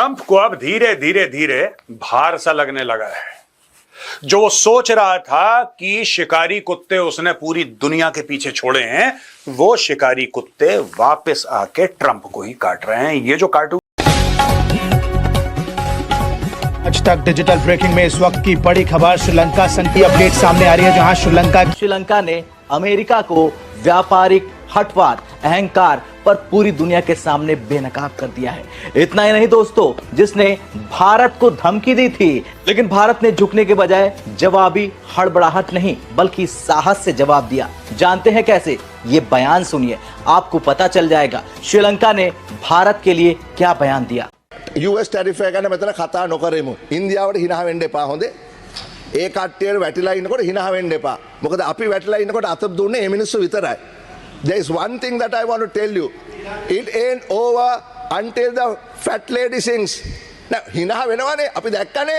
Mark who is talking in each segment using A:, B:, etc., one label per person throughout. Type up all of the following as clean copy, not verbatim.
A: Trump को अब धीरे धीरे धीरे भार सा लगने लगा है। जो वो सोच रहा था कि शिकारी कुत्ते उसने पूरी दुनिया के पीछे छोड़े हैं, वो शिकारी कुत्ते वापस आके ट्रंप को ही काट रहे हैं। ये जो कार्टून
B: आज तक डिजिटल ब्रेकिंग में इस वक्त की बड़ी खबर श्रीलंका की अपडेट सामने आ रही है, जहां श्रीलंका
C: ने अमेरिका को व्यापारिक हठवाद, अहंकार पर पूरी दुनिया के सामने बेनकाब कर दिया है। इतना ही नहीं दोस्तों, जिसने भारत को धमकी दी थी, लेकिन भारत ने झुकने के बजाय जवाबी हड़बड़ाहट नहीं बल्कि साहस से जवाब दिया। जानते हैं कैसे? ये बयान सुनिए, आपको पता चल जाएगा श्रीलंका ने भारत के लिए क्या बयान दिया।
D: US ටැරිෆ් එක ගැන මෙතන කතා නොකරමු. ඉන්දියාවට හිනා වෙන්න එපා හොඳේ. ඒ කට්ටියට වැටිලා ඉන්නකොට හිනා වෙන්න එපා. මොකද අපි වැටිලා ඉන්නකොට අත දුන්නේ මේ මිනිස්සු විතරයි. There is one thing that I want to tell you. It ain't over until the fat lady sings. හිනා වෙනවනේ අපි දැක්කනේ.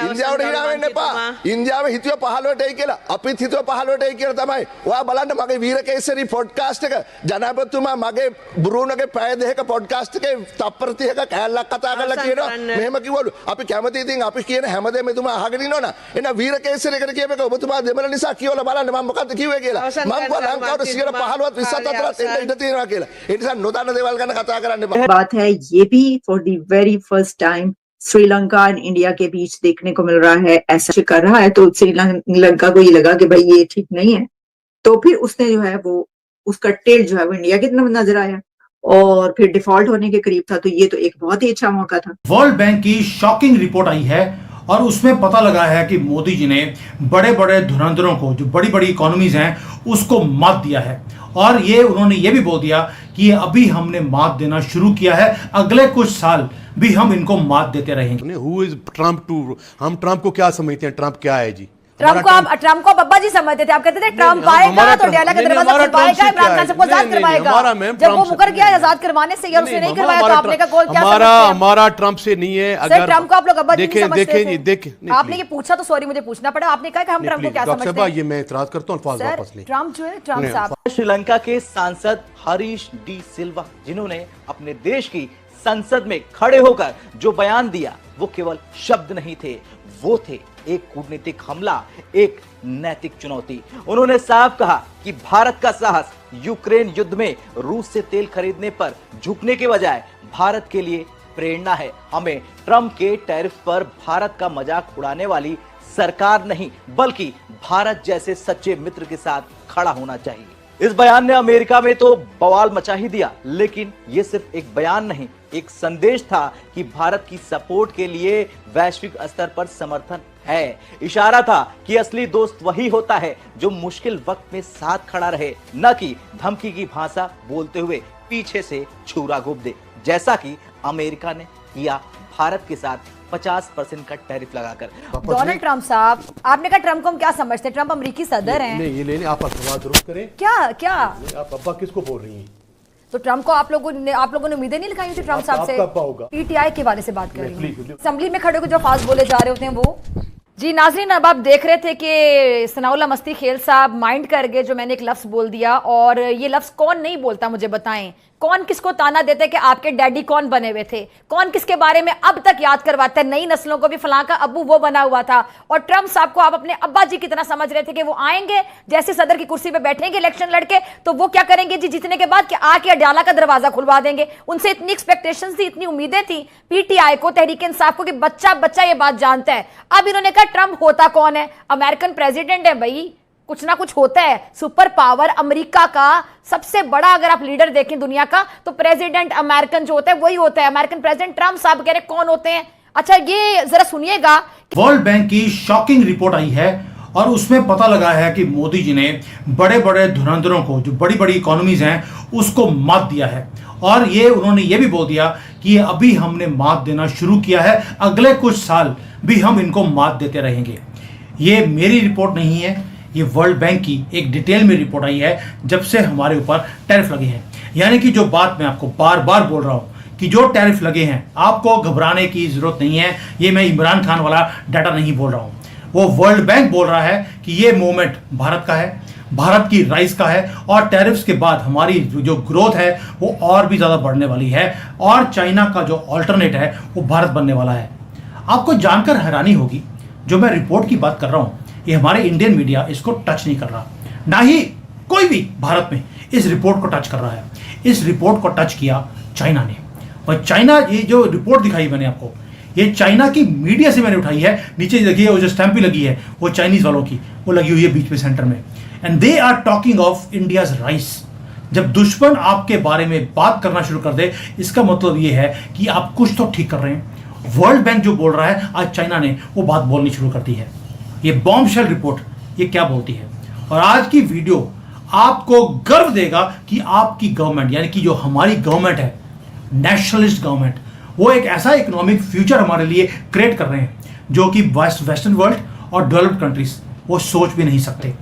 D: ඉන්දියාවට හිනා වෙන්න එපා. ඉන්දියාවේ හිතුව 15ට එයි කියලා. අපිත් හිතුව 15ට එයි කියලා තමයි. ඔයා බලන්න මගේ වීරකේසරි පොඩ්කාස්ට් එක ජනාධිපතිතුමා මගේ බ්‍රූනෝගේ පැය දෙකක පොඩ්කාස්ට් එකේ තප්පර 30ක කෑල්ලක් කතා කරලා කියනවා. මෙහෙම කිව්වලු. අපි කැමති ඉතින් අපි කියන හැමදේම එතුමා අහගෙන ඉන්නවනේ. එන වීරකේසරි එකට කියපේක ඔබතුමා දෙමළ නිසා කියවලා බලන්න මම මොකද්ද කිව්වේ කියලා. මම කිව්වා ලංකාවට 15වත් 20ත් අතරත් එන්න ඉඩ තියෙනවා කියලා. ඒ නිසා නොදන්න දේවල් ගැන කතා කරන්න එපා.
E: बात है ये भी for the very first time Sri Lanka and India के बीच देखने को मिल रहा है। ऐसा कर रहा है तो श्रीलंका को ये लगा कि भाई ये ठीक नहीं है, तो फिर उसने जो है वो उसका टेल जो है वो इंडिया की तरफ नजर आया और फिर डिफॉल्ट होने के करीब था। तो ये तो एक बहुत ही अच्छा मौका था।
B: वर्ल्ड बैंक की शॉकिंग रिपोर्ट आई है और उसमें पता लगा है कि मोदी जी ने बड़े बड़े धुरंधरों को, जो बड़ी बड़ी इकोनॉमीज हैं, उसको मात दिया है। और ये उन्होंने ये भी बोल दिया कि अभी हमने मात देना शुरू किया है, अगले कुछ साल भी हम इनको मात देते रहेंगे।
F: हु इज ट्रम्प टू, हम ट्रम्प को क्या समझते हैं? ट्रम्प क्या है जी?
G: ट्रम्प को बब्बा जी समझते थे। आप कहते थे ट्रम्प आएगा तो डायला का दरवाजा खुलवाएगा, इमरान खान सबको आजाद करवाएगा। जब वो मुकर गया आजाद करवाने से या उसने नहीं करवाया तो आपने का कॉल क्या समझते हैं?
F: हमारा ट्रम्प से नहीं है। अगर
G: ट्रम्प को आप लोग अब्बा जी नहीं समझते थे।
F: देखें
G: आपने ये पूछा तो सॉरी मुझे पूछना पड़ा। आपने कहा कि हम ट्रम्प को क्या समझते हैं?
F: ये मैं इतराज करता हूं, अल्फाज वापस लें।
G: ट्रम्प जो है ट्रम्प साहब
C: श्रीलंका के सांसद हरीश डी सिल्वा, जिन्होंने अपने देश की संसद में खड़े होकर जो बयान दिया वो केवल शब्द नहीं थे, वो थे एक कूटनीतिक हमला, एक नैतिक चुनौती। उन्होंने साफ कहा कि भारत का साहस यूक्रेन युद्ध में रूस से तेल खरीदने पर झुकने के बजाय भारत के लिए प्रेरणा है। हमें ट्रंप के टैरिफ पर भारत का मजाक उड़ाने वाली सरकार नहीं बल्कि भारत जैसे सच्चे मित्र के साथ खड़ा होना चाहिए। इस बयान ने अमेरिका में तो बवाल मचा ही दिया, लेकिन यह सिर्फ एक बयान नहीं, एक संदेश था कि भारत की सपोर्ट के लिए वैश्विक स्तर पर समर्थन है। इशारा था कि असली दोस्त वही होता है जो मुश्किल वक्त में साथ खड़ा रहे, न कि धमकी की भाषा बोलते हुए पीछे से छुरा घोंप दे, जैसा कि अमेरिका ने किया भारत के साथ 50% का टैरिफ लगाकर।
G: डोनाल्ड ट्रंप साहब, आपने कहा ट्रंप को हम क्या समझते हैं? ट्रंप अमेरिकी सदर हैं।
F: नहीं, आप सवाल जरूर करें।
G: क्या
F: आप अब्बा किसको बोल रही हैं?
G: तो ट्रंप को आप लोगों ने उम्मीदें नहीं लगाई थी ट्रंप साहब से? पीटीआई के बारे से बात कर रही हूँ। असेंबली में खड़े होकर जो फास्ट बोले जा रहे होते हैं वो। जी नाजरीन, अब आप देख रहे थे कि सनाउल्लाह मस्ती खेल साहब माइंड कर गए जो मैंने एक लफ्ज बोल दिया, और ये लफ्ज कौन नहीं बोलता मुझे बताएं। कौन किसको ताना देते कि आपके डैडी कौन बने हुए थे? कौन किसके बारे में अब तक याद करवाता है? नई नस्लों को भी फलां का अब्बू वो बना हुआ था, और ट्रंप साहब को आप अपने अब्बा जी की तरह समझ रहे थे कि वो आएंगे जैसे सदर की कुर्सी पे बैठेंगे इलेक्शन लड़के तो वो क्या करेंगे जी जीतने के बाद कि आके अडाला का दरवाजा खुलवा देंगे। उनसे इतनी एक्सपेक्टेशंस थी, इतनी उम्मीदें थी पीटीआई को, तहरीक इंसाफ को, कि बच्चा बच्चा ये बात जानता है। अब इन्होंने कहा ट्रंप होता कौन है? अमेरिकन प्रेसिडेंट है भाई, कुछ ना कुछ होता है। सुपर पावर अमेरिका का सबसे बड़ा अगर आप लीडर देखें दुनिया का तो प्रेसिडेंट अमेरिकन जो होता है वही होता है। अमेरिकन प्रेसिडेंट ट्रंप साहब कह रहे कौन होते हैं? अच्छा ये जरा सुनिएगा।
B: वर्ल्ड बैंक की शॉकिंग रिपोर्ट आई है और उसमें पता लगा है कि मोदी जी ने बड़े बड़े धुरंधरों को, जो बड़ी बड़ी इकोनॉमीज हैं, उसको मात दिया है। और ये उन्होंने ये भी बोल दिया कि अभी हमने मात देना शुरू किया है, अगले कुछ साल भी हम इनको मात देते रहेंगे। ये मेरी रिपोर्ट नहीं है, ये वर्ल्ड बैंक की एक डिटेल में रिपोर्ट आई है जब से हमारे ऊपर टैरिफ लगे हैं। यानी कि जो बात मैं आपको बार बार बोल रहा हूं कि जो टैरिफ लगे हैं आपको घबराने की जरूरत नहीं है। ये मैं इमरान खान वाला डाटा नहीं बोल रहा हूं, वो वर्ल्ड बैंक बोल रहा है कि ये मूवमेंट भारत का है। भारत की राइस का है और टैरिफ्स के बाद हमारी जो ग्रोथ है वो और भी ज़्यादा बढ़ने वाली है और चाइना का जो ऑल्टरनेट है वो भारत बनने वाला है। आपको जानकर हैरानी होगी, जो मैं रिपोर्ट की बात कर रहा हूँ ये हमारे इंडियन मीडिया इसको टच नहीं कर रहा, ना ही कोई भी भारत में इस रिपोर्ट को टच कर रहा है। इस रिपोर्ट को टच किया चाइना ने, और चाइना, ये जो रिपोर्ट दिखाई मैंने आपको, ये चाइना की मीडिया से मैंने उठाई है। नीचे देखिए वो जो स्टैंप भी लगी है वो चाइनीज वालों की, वो लगी हुई है बीच में सेंटर में। And they are talking of India's rice. जब दुश्मन आपके बारे में बात करना शुरू कर दे, इसका मतलब ये है कि आप कुछ तो ठीक कर रहे हैं। वर्ल्ड बैंक जो बोल रहा है, आज चाइना ने वो बात बोलनी शुरू कर दी है। ये बॉम्बशेल रिपोर्ट ये क्या बोलती है, और आज की वीडियो आपको गर्व देगा कि आपकी गवर्नमेंट, यानी कि जो हमारी गवर्नमेंट है, नेशनलिस्ट गवर्नमेंट, वो एक ऐसा इकोनॉमिक फ्यूचर हमारे लिए क्रिएट कर रहे हैं जो कि वेस्टर्न वर्ल्ड और डेवलप्ड कंट्रीज वो सोच भी नहीं सकते।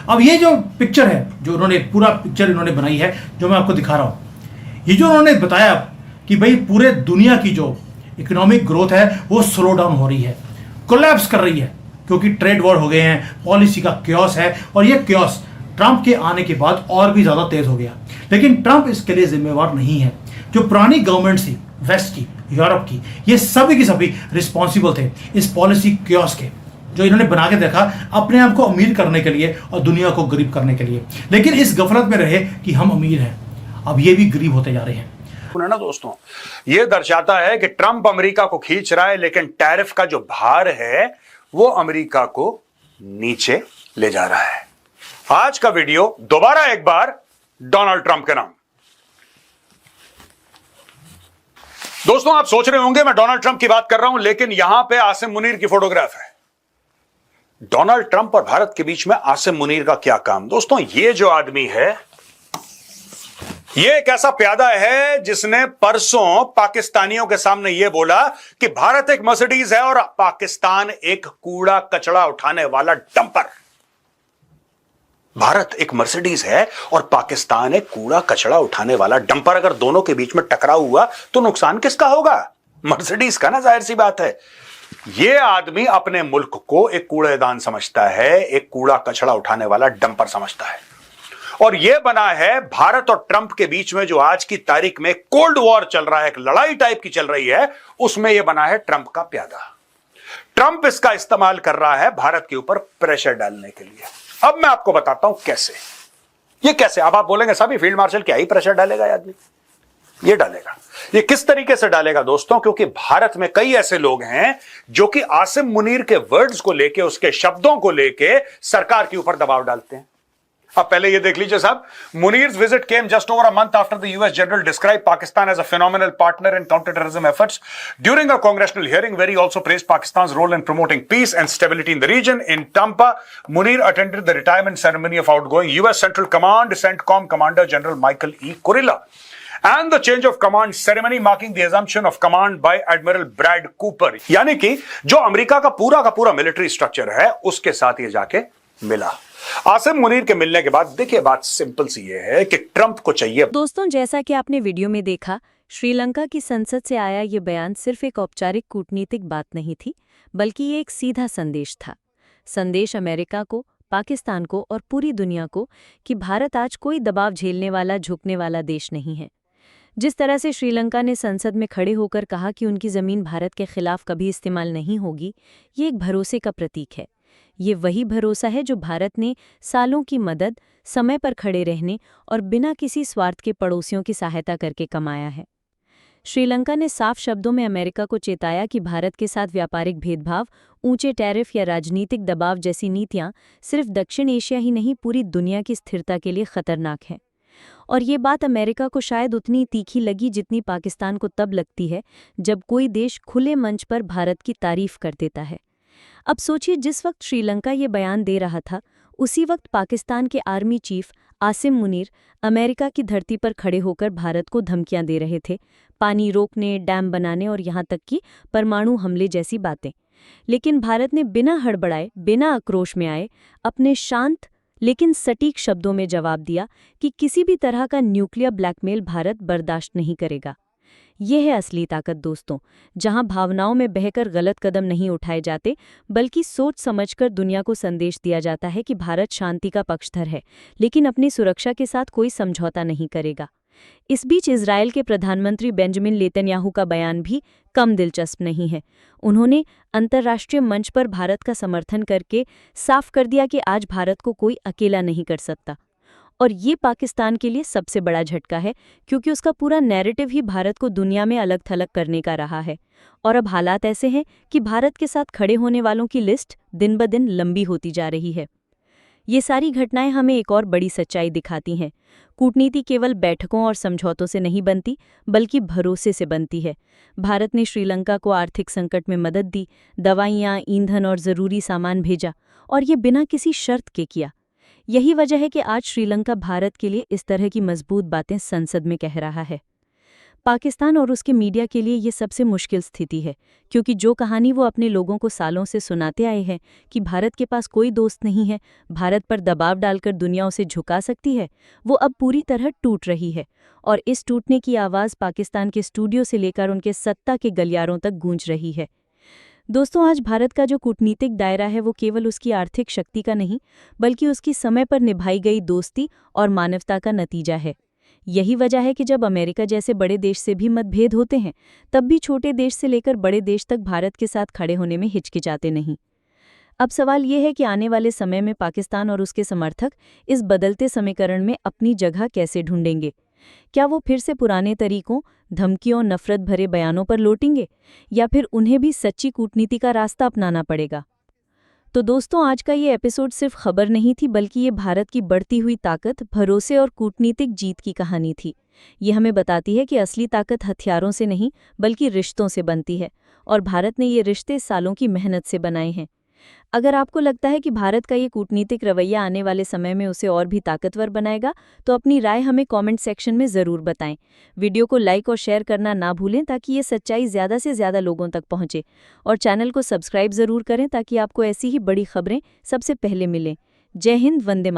B: अब ये जो पिक्चर है, जो उन्होंने पूरा पिक्चर इन्होंने बनाई है, जो मैं आपको दिखा रहा हूँ, ये जो उन्होंने बताया कि भाई पूरे दुनिया की जो इकोनॉमिक ग्रोथ है वो स्लो डाउन हो रही है, कोलैप्स कर रही है, क्योंकि ट्रेड वॉर हो गए हैं, पॉलिसी का क्योस है, और ये क्योस ट्रंप के आने के बाद और भी ज्यादा तेज हो गया। लेकिन ट्रंप इसके लिए जिम्मेवार नहीं है। जो पुरानी गवर्नमेंट थी, वेस्ट की, यूरोप की, ये सभी के सभी रिस्पॉन्सिबल थे इस पॉलिसी क्योस के, जो इन्होंने बना के देखा अपने आप को अमीर करने के लिए और दुनिया को गरीब करने के लिए। लेकिन इस गफलत में रहे कि हम अमीर हैं, अब ये भी गरीब होते जा रहे हैं।
A: ना दोस्तों, ये दर्शाता है कि ट्रंप अमेरिका को खींच रहा है, लेकिन टैरिफ का जो भार है वो अमेरिका को नीचे ले जा रहा है। आज का वीडियो दोबारा एक बार डोनाल्ड ट्रंप के नाम। दोस्तों, आप सोच रहे होंगे मैं डोनाल्ड ट्रंप की बात कर रहा हूं, लेकिन यहां पे आसिम मुनीर की फोटोग्राफ है। डोनाल्ड ट्रंप और भारत के बीच में आसिम मुनीर का क्या काम? दोस्तों, ये जो आदमी है, ये एक ऐसा प्यादा है जिसने परसों पाकिस्तानियों के सामने यह बोला कि भारत एक मर्सिडीज है और पाकिस्तान एक कूड़ा कचड़ा उठाने वाला डंपर। भारत एक मर्सिडीज है और पाकिस्तान एक कूड़ा कचड़ा उठाने वाला डंपर। अगर दोनों के बीच में टकराव हुआ तो नुकसान किसका होगा? मर्सिडीज का ना, जाहिर सी बात है। यह आदमी अपने मुल्क को एक कूड़ेदान समझता है, एक कूड़ा कचड़ा उठाने वाला डंपर समझता है। और यह बना है भारत और ट्रंप के बीच में जो आज की तारीख में कोल्ड वॉर चल रहा है, एक लड़ाई टाइप की चल रही है, उसमें यह बना है ट्रंप का प्यादा। ट्रंप इसका इस्तेमाल कर रहा है भारत के ऊपर प्रेशर डालने के लिए। अब मैं आपको बताता हूं कैसे। ये कैसे? अब आप बोलेंगे साहब, फील्ड मार्शल क्या ही प्रेशर डालेगा ये आदमी? ये डालेगा। ये किस तरीके से डालेगा दोस्तों? क्योंकि भारत में कई ऐसे लोग हैं जो कि आसिम मुनीर के वर्ड्स को लेके, उसके शब्दों को लेके सरकार के ऊपर दबाव डालते हैं। अब पहले ये देख लीजिए साहब, Munir's visit came just over a month after the US general described Pakistan as a phenomenal partner in counterterrorism efforts. During a congressional hearing where he also praised Pakistan's role in promoting peace and stability in the region, in Tampa, Munir attended the retirement ceremony of outgoing US Central Command CENTCOM Commander General Michael E. Kurilla and the change of command ceremony marking the assumption of command by Admiral Brad Cooper. यानी कि जो America का पूरा military structure है उसके साथ ये जाके मिला। आसिम मुनीर के मिलने के बाद देखिए बात सिंपल सी ये है कि ट्रंप को चाहिए।
H: दोस्तों, जैसा कि आपने वीडियो में देखा, श्रीलंका की संसद से आया ये बयान सिर्फ एक औपचारिक कूटनीतिक बात नहीं थी, बल्कि ये एक सीधा संदेश था। संदेश अमेरिका को, पाकिस्तान को और पूरी दुनिया को कि भारत आज कोई दबाव झेलने वाला, झुकने वाला देश नहीं है। जिस तरह से श्रीलंका ने संसद में खड़े होकर कहा कि उनकी जमीन भारत के खिलाफ कभी इस्तेमाल नहीं होगी, ये एक भरोसे का प्रतीक है। ये वही भरोसा है जो भारत ने सालों की मदद, समय पर खड़े रहने और बिना किसी स्वार्थ के पड़ोसियों की सहायता करके कमाया है। श्रीलंका ने साफ शब्दों में अमेरिका को चेताया कि भारत के साथ व्यापारिक भेदभाव, ऊंचे टैरिफ या राजनीतिक दबाव जैसी नीतियां सिर्फ दक्षिण एशिया ही नहीं, पूरी दुनिया की स्थिरता के लिए खतरनाक हैं। और ये बात अमेरिका को शायद उतनी तीखी लगी जितनी पाकिस्तान को तब लगती है जब कोई देश खुले मंच पर भारत की तारीफ कर देता है। अब सोचिए, जिस वक्त श्रीलंका ये बयान दे रहा था, उसी वक्त पाकिस्तान के army chief Asim Munir America की धरती पर खड़े होकर भारत को धमकियां दे रहे थे, पानी रोकने, डैम बनाने और यहाँ तक कि परमाणु हमले जैसी बातें। लेकिन भारत ने बिना हड़बड़ाए, बिना आक्रोश में आए, अपने शांत लेकिन सटीक शब्दों में जवाब दिया कि किसी भी तरह का न्यूक्लियर ब्लैकमेल भारत बर्दाश्त नहीं करेगा। ये है असली ताकत दोस्तों, जहां भावनाओं में बहकर गलत कदम नहीं उठाए जाते, बल्कि सोच समझकर दुनिया को संदेश दिया जाता है कि भारत शांति का पक्षधर है, लेकिन अपनी सुरक्षा के साथ कोई समझौता नहीं करेगा। इस बीच इजरायल के प्रधानमंत्री बेंजामिन नेतन्याहू का बयान भी कम दिलचस्प नहीं है। उन्होंने अंतर्राष्ट्रीय मंच पर भारत का समर्थन करके साफ कर दिया कि आज भारत को कोई अकेला नहीं कर सकता। और ये पाकिस्तान के लिए सबसे बड़ा झटका है, क्योंकि उसका पूरा नैरेटिव ही भारत को दुनिया में अलग थलग करने का रहा है। और अब हालात ऐसे हैं कि भारत के साथ खड़े होने वालों की लिस्ट दिन ब दिन लंबी होती जा रही है। ये सारी घटनाएं हमें एक और बड़ी सच्चाई दिखाती हैं। कूटनीति केवल बैठकों और समझौतों से नहीं बनती, बल्कि भरोसे से बनती है। भारत ने श्रीलंका को आर्थिक संकट में मदद दी, दवाइयाँ, ईंधन और ज़रूरी सामान भेजा, और ये बिना किसी शर्त के किया। यही वजह है कि आज श्रीलंका भारत के लिए इस तरह की मजबूत बातें संसद में कह रहा है। पाकिस्तान और उसके मीडिया के लिए ये सबसे मुश्किल स्थिति है, क्योंकि जो कहानी वो अपने लोगों को सालों से सुनाते आए हैं कि भारत के पास कोई दोस्त नहीं है, भारत पर दबाव डालकर दुनिया उसे झुका सकती है, वो अब पूरी तरह टूट रही है। और इस टूटने की आवाज़ पाकिस्तान के स्टूडियो से लेकर उनके सत्ता के गलियारों तक गूंज रही है। दोस्तों, आज भारत का जो कूटनीतिक दायरा है वो केवल उसकी आर्थिक शक्ति का नहीं, बल्कि उसकी समय पर निभाई गई दोस्ती और मानवता का नतीजा है। यही वजह है कि जब अमेरिका जैसे बड़े देश से भी मतभेद होते हैं, तब भी छोटे देश से लेकर बड़े देश तक भारत के साथ खड़े होने में हिचकिचाते नहीं। अब सवाल ये है कि आने वाले समय में पाकिस्तान और उसके समर्थक इस बदलते समीकरण में अपनी जगह कैसे ढूंढेंगे। क्या वो फिर से पुराने तरीकों, धमकियों, नफरत भरे बयानों पर लौटेंगे, या फिर उन्हें भी सच्ची कूटनीति का रास्ता अपनाना पड़ेगा। तो दोस्तों, आज का ये एपिसोड सिर्फ खबर नहीं थी, बल्कि ये भारत की बढ़ती हुई ताकत, भरोसे और कूटनीतिक जीत की कहानी थी। ये हमें बताती है कि असली ताकत हथियारों से नहीं, बल्कि रिश्तों से बनती है, और भारत ने ये रिश्ते सालों की मेहनत से बनाए हैं। अगर आपको लगता है कि भारत का ये कूटनीतिक रवैया आने वाले समय में उसे और भी ताकतवर बनाएगा, तो अपनी राय हमें कमेंट सेक्शन में ज़रूर बताएं। वीडियो को लाइक और शेयर करना ना भूलें, ताकि ये सच्चाई ज़्यादा से ज़्यादा लोगों तक पहुंचे। और चैनल को सब्सक्राइब ज़रूर करें, ताकि आपको ऐसी ही बड़ी खबरें सबसे पहले मिलें। जय हिंद, वंदे मातरम।